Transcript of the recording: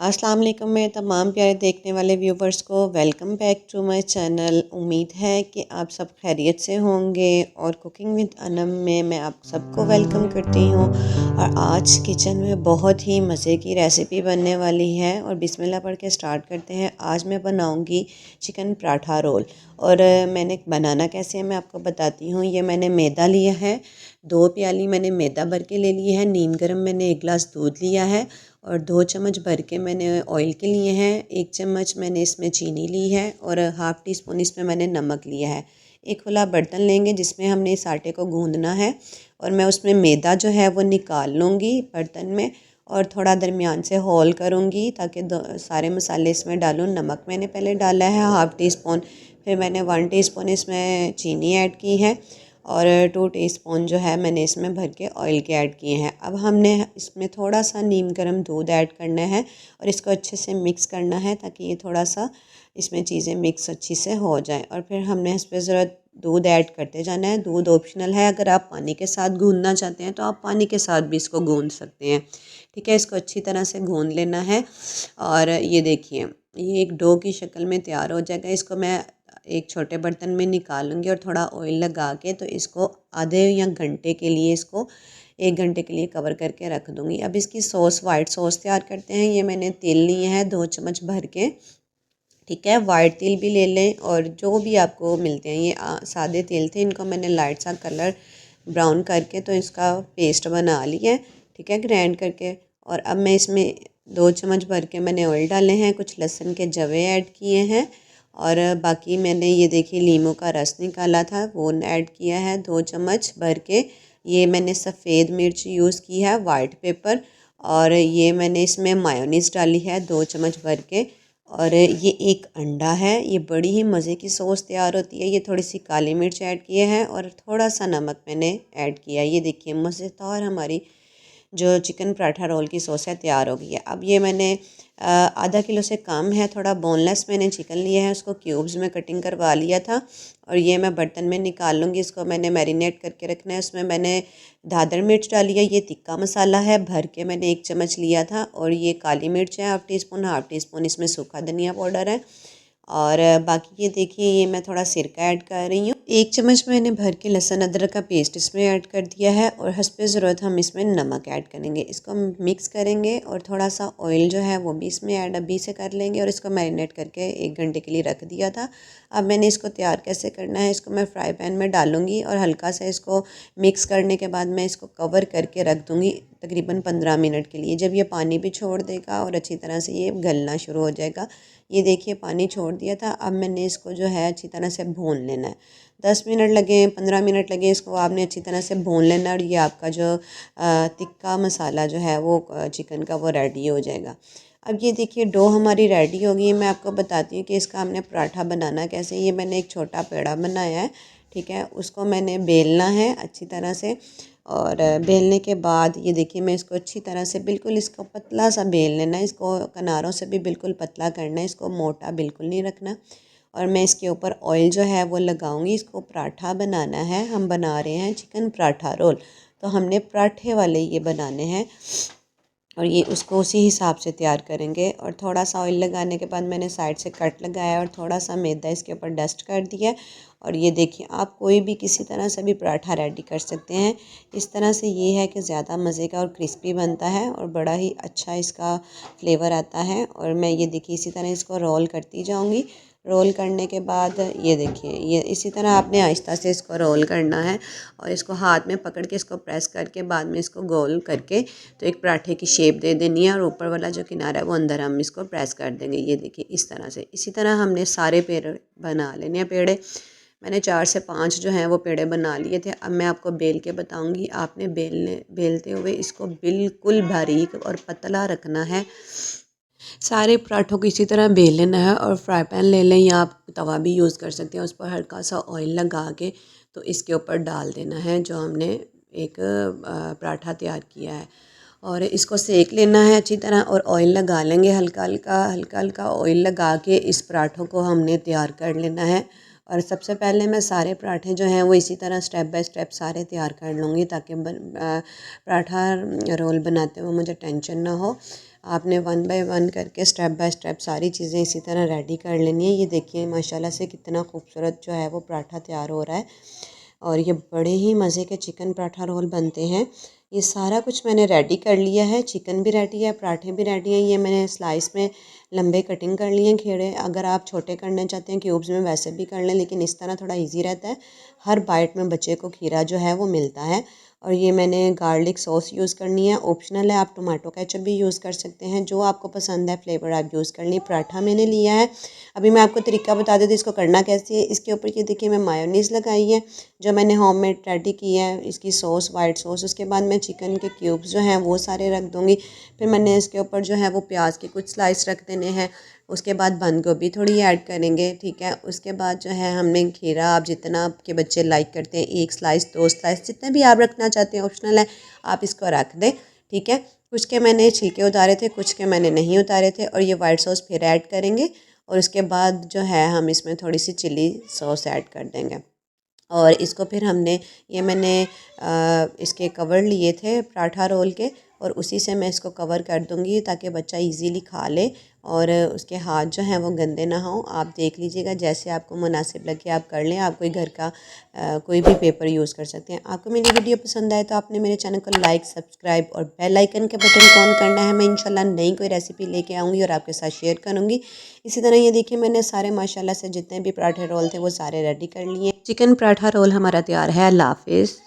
अस्सलाम वालेकुम मेरे तमाम प्यारे देखने वाले व्यूवर्स को welcome back to my channel. उम्मीद है कि आप सब खैरियत से होंगे और कुकिंग विद अनम में मैं आप सबको वेलकम करती हूँ। और आज किचन में बहुत ही मज़े की रेसिपी बनने वाली है और बिस्मिल्लाह पढ़ के स्टार्ट करते हैं। आज मैं बनाऊँगी चिकन पराठा रोल। और मैंने बनाना कैसे है मैं आपको बताती हूँ। ये मैंने मैदा लिया है, 2 प्याली मैंने मैदा भर के ले लिया है। नीम गर्म मैंने 1 गिलास दूध लिया है और 2 चम्मच भर के मैंने ऑयल के लिए हैं। 1 चम्मच मैंने इसमें चीनी ली है और हाफ़ टी स्पून इसमें मैंने नमक लिया है। एक खुला बर्तन लेंगे जिसमें हमने इस आटे को गूंदना है और मैं उसमें मैदा जो है वो निकाल लूँगी बर्तन में और थोड़ा दरमियान से होल करूँगी ताकि सारे मसाले इसमें डालूँ। नमक मैंने पहले डाला है हाफ़ टी स्पून, फिर मैंने 1 टीस्पून इसमें चीनी ऐड की है और 2 टीस्पून जो है मैंने इसमें भर के ऑयल के ऐड किए हैं। अब हमने इसमें थोड़ा सा नीम गर्म दूध ऐड करना है और इसको अच्छे से मिक्स करना है ताकि ये थोड़ा सा इसमें चीज़ें मिक्स अच्छी से हो जाएं। और फिर हमने इस पर ज़रा दूध ऐड करते जाना है। दूध ऑप्शनल है, अगर आप पानी के साथ गूंदना चाहते हैं तो आप पानी के साथ भी इसको गूंद सकते हैं। ठीक है, इसको अच्छी तरह से गूंद लेना है और ये देखिए ये एक डो की शक्ल में तैयार हो जाएगा। इसको मैं एक छोटे बर्तन में निकालूंगी और थोड़ा ऑयल लगा के तो इसको आधे या घंटे के लिए इसको 1 घंटे के लिए कवर करके रख दूंगी। अब इसकी सॉस वाइट सॉस तैयार करते हैं। ये मैंने तेल लिए हैं 2 चम्मच भर के। ठीक है, वाइट तेल भी ले लें और जो भी आपको मिलते हैं। ये सादे तेल थे, इनको मैंने लाइट सा कलर ब्राउन करके तो इसका पेस्ट बना लिया है। ठीक है, ग्राइंड करके। और अब मैं इसमें 2 चम्मच भर के मैंने ऑयल डाले हैं, कुछ लहसुन के जवे ऐड किए हैं और बाकी मैंने ये देखिए लीमू का रस निकाला था वो ऐड किया है 2 चम्मच भर के। ये मैंने सफ़ेद मिर्च यूज़ की है, वाइट पेपर, और ये मैंने इसमें मायोनीज़ डाली है 2 चम्मच भर के। और ये एक अंडा है। ये बड़ी ही मज़े की सॉस तैयार होती है। ये थोड़ी सी काली मिर्च ऐड किए हैं और थोड़ा सा नमक मैंने ऐड किया। ये देखिए मज़ेदार हमारी जो चिकन पराठा रोल की सॉस है तैयार हो गई है। अब ये मैंने आधा किलो से कम है, थोड़ा बोनलेस मैंने चिकन लिया है, उसको क्यूब्स में कटिंग करवा लिया था और ये मैं बर्तन में निकाल लूँगी। इसको मैंने मैरिनेट करके रखना है। उसमें मैंने दादर मिर्च डाली है, ये तिक्का मसाला है भर के मैंने 1 चम्मच लिया था, और ये काली मिर्च है हाफ़ टी स्पून इसमें सूखा धनिया पाउडर है। और बाकी ये देखिए ये मैं थोड़ा सिरका ऐड कर रही हूँ। 1 चम्मच मैंने भर के लहसुन अदरक का पेस्ट इसमें ऐड कर दिया है और हस्बे ज़रूरत हम इसमें नमक ऐड करेंगे। इसको मिक्स करेंगे और थोड़ा सा ऑयल जो है वो भी इसमें ऐड अभी से कर लेंगे और इसको मैरिनेट करके 1 घंटे के लिए रख दिया था। अब मैंने इसको तैयार कैसे करना है, इसको मैं फ्राई पैन में डालूँगी और हल्का सा इसको मिक्स करने के बाद मैं इसको कवर करके रख दूँगी तकरीबन 15 मिनट के लिए। जब ये पानी भी छोड़ देगा और अच्छी तरह से ये गलना शुरू हो जाएगा। ये देखिए पानी छोड़ दिया था। अब मैंने इसको जो है अच्छी तरह से भून लेना है। 10 मिनट लगे, 15 मिनट लगे, इसको आपने अच्छी तरह से भून लेना है और ये आपका जो तिक्का मसाला जो है वो चिकन का वो रेडी हो जाएगा। अब ये देखिए डो हमारी रेडी हो गई है। मैं आपको बताती हूँ कि इसका हमने पराठा बनाना कैसे। ये मैंने एक छोटा पेड़ा बनाया है। ठीक है, उसको मैंने बेलना है अच्छी तरह से और बेलने के बाद ये देखिए मैं इसको अच्छी तरह से बिल्कुल इसको पतला सा बेल लेना है। इसको किनारों से भी बिल्कुल पतला करना है, इसको मोटा बिल्कुल नहीं रखना। और मैं इसके ऊपर ऑयल जो है वो लगाऊंगी। इसको पराठा बनाना है, हम बना रहे हैं चिकन पराठा रोल, तो हमने पराठे वाले ये बनाने हैं और ये उसको उसी हिसाब से तैयार करेंगे। और थोड़ा सा ऑयल लगाने के बाद मैंने साइड से कट लगाया और थोड़ा सा मैदा इसके ऊपर डस्ट कर दिया। और ये देखिए आप कोई भी किसी तरह से भी पराठा रेडी कर सकते हैं। इस तरह से ये है कि ज़्यादा मज़े का और क्रिस्पी बनता है और बड़ा ही अच्छा इसका फ्लेवर आता है। और मैं ये देखिए इसी तरह इसको रोल करती जाऊँगी। रोल करने के बाद ये देखिए ये इसी तरह आपने आहिस्ता से इसको रोल करना है और इसको हाथ में पकड़ के इसको प्रेस करके बाद में इसको गोल करके तो एक पराठे की शेप दे देनी है और ऊपर वाला जो किनारा है वो अंदर हम इसको प्रेस कर देंगे। ये देखिए इस तरह से। इसी तरह हमने सारे पेड़े बना लेने हैं। पेड़े मैंने 4 से 5 जो हैं वो पेड़े बना लिए थे। अब मैं आपको बेल के बताऊंगी। आपने बेलते हुए इसको बिल्कुल बारीक और पतला रखना है। सारे पराठों को इसी तरह बेल लेना है और फ्राई पैन ले लें या आप तवा भी यूज़ कर सकते हैं। उस पर हल्का सा ऑयल लगा के तो इसके ऊपर डाल देना है जो हमने एक पराठा तैयार किया है और इसको सेक लेना है अच्छी तरह। और ऑयल लगा लेंगे, हल्का हल्का ऑयल लगा के इस पराठों को हमने तैयार कर लेना है। और सबसे पहले मैं सारे पराठे जो हैं वो इसी तरह स्टेप बाय स्टेप सारे तैयार कर लूँगी ताकि पराठा रोल बनाते हुए मुझे टेंशन ना हो। आपने वन बाय वन करके स्टेप बाय स्टेप सारी चीज़ें इसी तरह रेडी कर लेनी है। ये देखिए माशाल्लाह से कितना खूबसूरत जो है वो पराठा तैयार हो रहा है और ये बड़े ही मज़े के चिकन पराठा रोल बनते हैं। ये सारा कुछ मैंने रेडी कर लिया है, चिकन भी रेडी है, पराठे भी रेडी हैं। ये मैंने स्लाइस में लंबे कटिंग कर लिए हैं खीरे। अगर आप छोटे करना चाहते हैं क्यूब्स में वैसे भी कर लें, लेकिन इस तरह थोड़ा इजी रहता है। हर बाइट में बच्चे को खीरा जो है वो मिलता है। और ये मैंने गार्लिक सॉस यूज़ करनी है, ऑप्शनल है, आप टमाटो केचप भी यूज़ कर सकते हैं, जो आपको पसंद है फ्लेवर आप यूज़ कर लीजिए। पराठा मैंने लिया है। अभी मैं आपको तरीका बता देती हूँ इसको करना कैसे है। इसके ऊपर ये देखिए मैं मायोनीज़ लगाई है जो मैंने होममेड रेडी की है, इसकी सॉस वाइट सॉस। उसके बाद मैं चिकन के क्यूब्स जो हैं वो सारे रख दूँगी। फिर मैंने इसके ऊपर जो है वो प्याज के कुछ स्लाइस रख देने हैं। उसके बाद बंद गोभी थोड़ी ऐड करेंगे, ठीक है। उसके बाद जो है हमने खीरा, आप जितना आपके बच्चे लाइक करते हैं, 1 स्लाइस 2 स्लाइस जितने भी आप रखना चाहते हैं, ऑप्शनल है, आप इसको रख दें, ठीक है। कुछ के मैंने छिलके उतारे थे, कुछ के मैंने नहीं उतारे थे। और ये वाइट सॉस फिर ऐड करेंगे और उसके बाद जो है हम इसमें थोड़ी सी चिली सॉस ऐड कर देंगे। और इसको फिर हमने ये मैंने इसके कवर लिए थे पराठा रोल के, और उसी से मैं इसको कवर कर दूँगी ताकि बच्चा इजीली खा ले और उसके हाथ जो हैं वो गंदे ना हों। आप देख लीजिएगा जैसे आपको मुनासिब लगे आप कर लें। आप कोई घर का कोई भी पेपर यूज़ कर सकते हैं। आपको मेरी वीडियो पसंद आए तो आपने मेरे चैनल को लाइक, सब्सक्राइब और बेल आइकन के बटन को ऑन करना है। मैं इंशाल्लाह नई कोई रेसिपी लेके आऊँगी और आपके साथ शेयर करूँगी। इसी तरह ये देखिए मैंने सारे माशाल्लाह से जितने भी पराठे रोल थे वो सारे रेडी कर लिए। चिकन पराठा रोल हमारा तैयार है। अल्लाह हाफिज़।